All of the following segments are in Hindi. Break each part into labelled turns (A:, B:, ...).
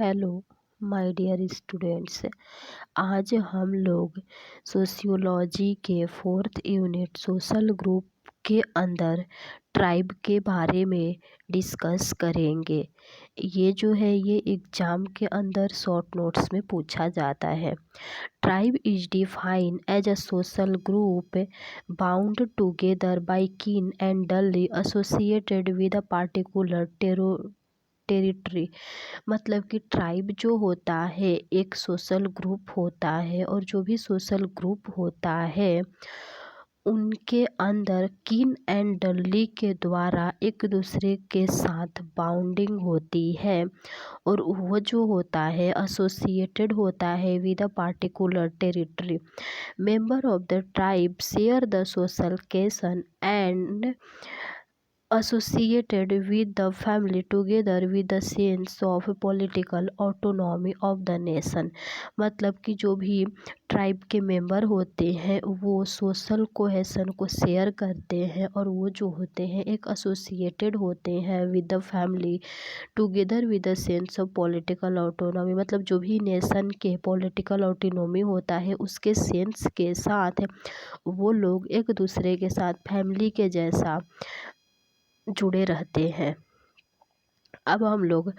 A: Hello my dear students. आज हम लोग सोशियोलॉजी के फोर्थ यूनिट सोशल ग्रुप के अंदर ट्राइब के बारे में डिस्कस करेंगे। ये जो है ये एग्ज़ाम के अंदर शॉर्ट नोट्स में पूछा जाता है। Tribe is defined as a social group bound together by kin and duly associated with a particular territory. मतलब कि ट्राइब जो होता है एक सोशल ग्रुप होता है, और जो भी सोशल ग्रुप होता है उनके अंदर किन एंड डलली के द्वारा एक दूसरे के साथ बाउंडिंग होती है, और वो जो होता है एसोसिएटेड होता है with a particular territory. Member of the tribe share the social cation and associated with the family together with the sense of political autonomy of the nation। मतलब कि जो भी ट्राइब के मेंबर होते हैं वो सोशल कोहेशन को शेयर करते हैं, और वो जो होते हैं एक एसोसिएटेड होते हैं with the family together with the sense of political autonomy. मतलब जो भी नेशन के पॉलिटिकल ऑटोनॉमी होता है उसके सेंस के साथ वो लोग एक दूसरे के साथ फैमिली के जैसा जुड़े रहते हैं। अब हम लोग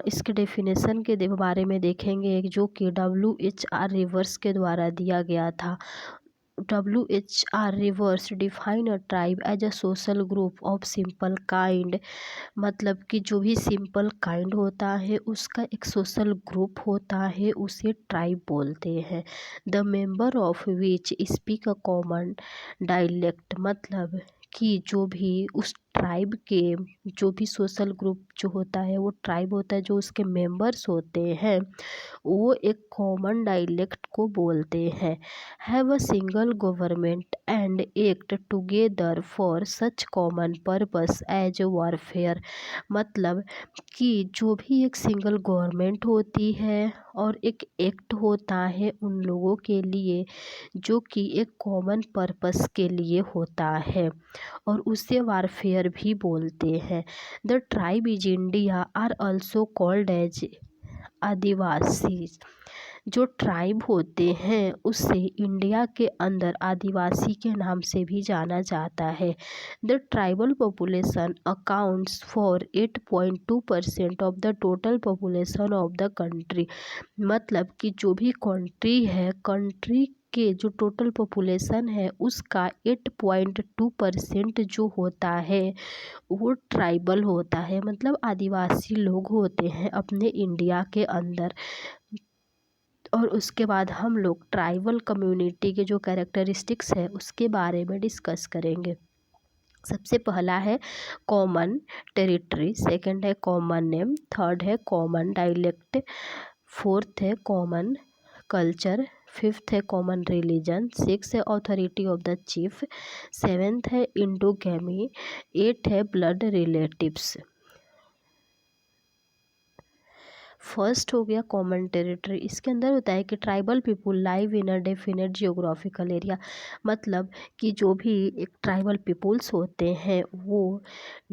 A: इसके डेफिनेशन के बारे में देखेंगे, जो कि WHR रिवर्स के द्वारा दिया गया था। WHR Rivers define a tribe as a social group of simple kind. मतलब कि जो भी सिंपल काइंड होता है उसका एक सोशल ग्रुप होता है, उसे ट्राइब बोलते हैं। The member of which speak a common dialect. मतलब कि जो भी उस ट्राइब के जो भी सोशल ग्रुप जो होता है वो ट्राइब होता है, जो उसके मेंबर्स होते हैं वो एक कॉमन डायलेक्ट को बोलते हैं। Have a single government and act together for such common purpose as warfare. मतलब कि जो भी एक सिंगल गवर्नमेंट होती है और एक एक्ट होता है उन लोगों के लिए जो कि एक कॉमन पर्पस के लिए होता है, और उसे वारफेयर भी बोलते हैं। The tribe is India are also called as Adivasi. जो ट्राइब होते हैं उससे इंडिया के अंदर आदिवासी के नाम से भी जाना जाता है। The tribal population accounts for 8.2% of the total population of the country. मतलब कि जो भी कंट्री के जो टोटल पॉपुलेशन है उसका 8.2% जो होता है वो ट्राइबल होता है, मतलब आदिवासी लोग होते हैं अपने इंडिया के अंदर। और उसके बाद हम लोग ट्राइबल कम्युनिटी के जो कैरेक्टरिस्टिक्स है उसके बारे में डिस्कस करेंगे। सबसे पहला है कॉमन टेरिटरी, सेकंड है कॉमन नेम, थर्ड है कॉमन डायलेक्ट, फोर्थ है कॉमन कल्चर, फिफ्थ है कॉमन रिलीजन, सिक्स है authority of the chief, seventh है इंडोगेमी, एट है ब्लड रिलेटिव्स। फर्स्ट हो गया कॉमन टेरिटरी। इसके अंदर होता है कि tribal people live in a definite geographical area. मतलब कि जो भी एक ट्राइबल पीपुल्स होते हैं वो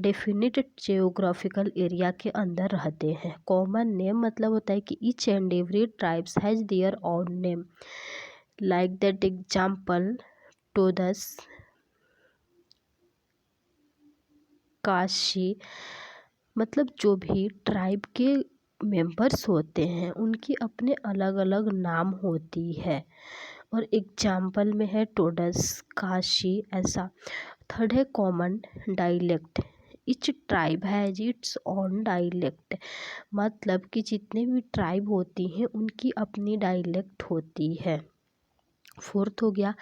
A: डेफिनेट जियोग्राफिकल एरिया के अंदर रहते हैं। कॉमन नेम मतलब होता है कि each and every tribes has their own name, like that example Todas, Khasi. मतलब जो भी ट्राइब के मेंबर्स होते हैं उनकी अपने अलग अलग नाम होती है, और एग्जाम्पल में है टोडस, काशी, ऐसा। थर्ड है common dialect. Each tribe has its own dialect. मतलब कि जितने भी ट्राइब होती हैं उनकी अपनी डायलेक्ट होती है। फोर्थ हो गया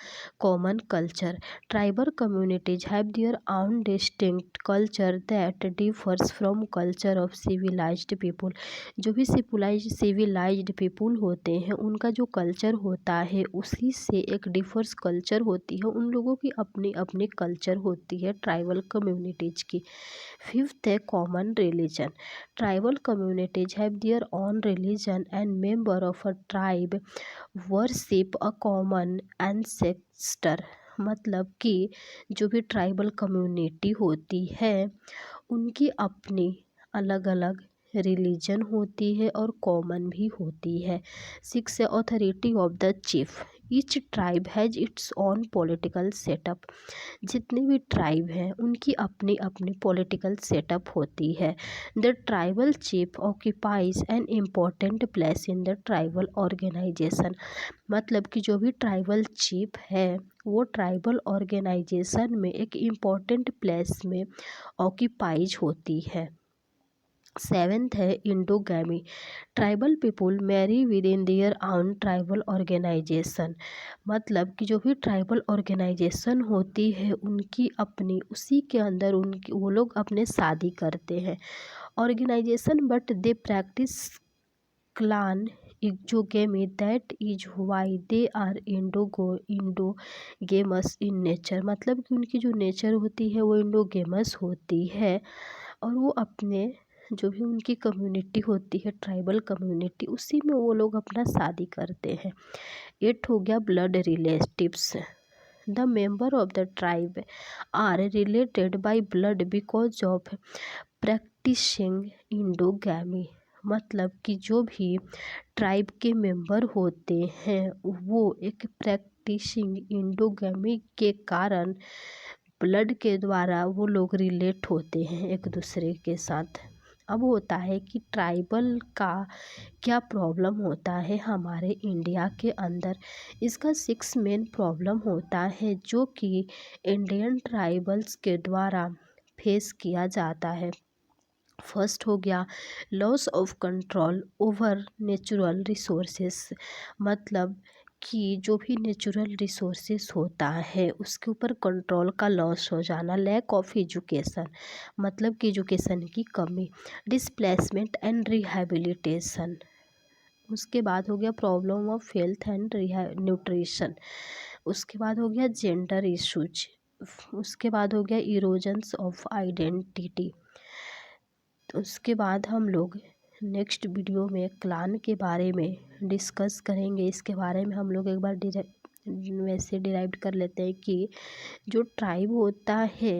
A: common culture. Tribal communities have their own distinct culture that differs from culture of civilised people. जो भी सिविलाइज्ड पीपुल होते हैं उनका जो कल्चर होता है उसी से एक डिफर्स कल्चर होती है, उन लोगों की अपनी अपनी कल्चर होती है ट्राइबल कम्युनिटीज की। फिफ्थ है common religion. Tribal communities have their own religion and member of a tribe worship a common ancestor. मतलब कि जो भी ट्राइबल कम्युनिटी होती है उनकी अपनी अलग अलग रिलीजन होती है और कॉमन भी होती है। 6 है authority of the chief. Each tribe has its own political setup. जितने भी ट्राइब हैं उनकी अपनी अपनी पॉलिटिकल सेटअप होती है। The tribal chief occupies an important place in the tribal organisation. मतलब कि जो भी ट्राइबल चीफ है वो ट्राइबल ऑर्गेनाइजेशन में एक इम्पोर्टेंट प्लेस में ऑक्यूपाइज होती है। 7th है endogamy. Tribal people marry within their own tribal organisation. मतलब कि जो भी ट्राइबल ऑर्गेनाइजेशन होती है उनकी अपनी उसी के अंदर उनकी वो लोग अपने शादी करते हैं organisation, but they practise clan exogamy, that is why they are endogamous in nature. मतलब कि उनकी जो नेचर होती है वो इंडोगेमस होती है और वो अपने जो भी उनकी कम्युनिटी होती है ट्राइबल कम्युनिटी उसी में वो लोग अपना शादी करते हैं। 8 हो गया blood relatives. The member of the tribe are related by blood because of practising endogamy. मतलब कि जो भी ट्राइब के मेंबर होते हैं वो एक प्रैक्टिसिंग इंडोगैमी के कारण ब्लड के द्वारा वो लोग रिलेट होते हैं एक दूसरे के साथ। अब होता है कि ट्राइबल का क्या प्रॉब्लम होता है हमारे इंडिया के अंदर। इसका 6 मेन प्रॉब्लम होता है जो कि इंडियन ट्राइबल्स के द्वारा फेस किया जाता है। फर्स्ट हो गया loss of control over natural resources. मतलब कि जो भी नेचुरल रिसोर्सेस होता है उसके ऊपर कंट्रोल का लॉस हो जाना। Lack of education. मतलब कि एजुकेशन की कमी। Displacement and rehabilitation. उसके बाद हो गया problem of health and nutrition. उसके बाद हो गया जेंडर इशूज। उसके बाद हो गया इरोजन्स ऑफ आइडेंटिटी। तो उसके बाद हम लोग नेक्स्ट वीडियो में क्लान के बारे में डिस्कस करेंगे। इसके बारे में हम लोग एक बार वैसे डिराइव कर लेते हैं कि जो ट्राइब होता है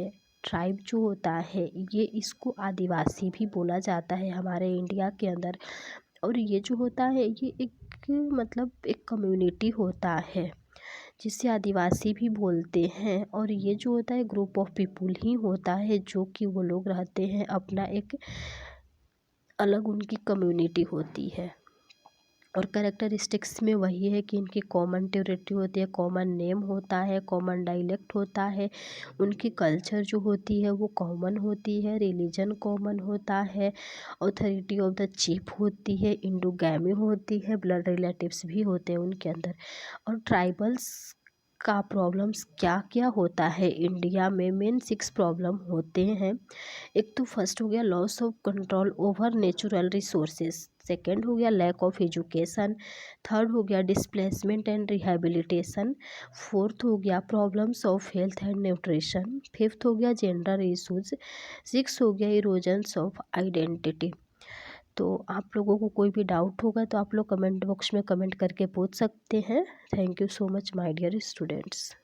A: ट्राइब जो होता है ये इसको आदिवासी भी बोला जाता है हमारे इंडिया के अंदर। और ये जो होता है ये एक मतलब एक कम्युनिटी होता है जिसे आदिवासी भी बोलते हैं। और ये जो होता है ग्रुप ऑफ पीपुल ही होता है जो कि वो लोग रहते हैं अपना एक अलग उनकी कम्युनिटी होती है। और कैरेक्टरिस्टिक्स में वही है कि इनकी कॉमन टेरिटरी होती है, कॉमन नेम होता है, कॉमन डायलेक्ट होता है, उनकी कल्चर जो होती है वो कॉमन होती है, रिलीजन कॉमन होता है, ऑथोरिटी ऑफ द चीफ होती है, इंडोगैमी होती है, ब्लड रिलेटिव्स भी होते हैं उनके अंदर। और ट्राइबल्स का प्रॉब्लम्स क्या क्या होता है इंडिया में मेन 6 प्रॉब्लम होते हैं। एक तो फर्स्ट हो गया loss of control over natural resources. Second हो गया लैक ऑफ एजुकेशन। थर्ड हो गया डिस्प्लेसमेंट एंड रिहेबिलिटेशन। फोर्थ हो गया problems of health and nutrition. Fifth हो गया जेंडर इशूज। सिक्स हो गया इरोजन्स ऑफ आइडेंटिटी। तो आप लोगों को कोई भी डाउट होगा तो आप लोग कमेंट बॉक्स में कमेंट करके पूछ सकते हैं। Thank you so much my dear students.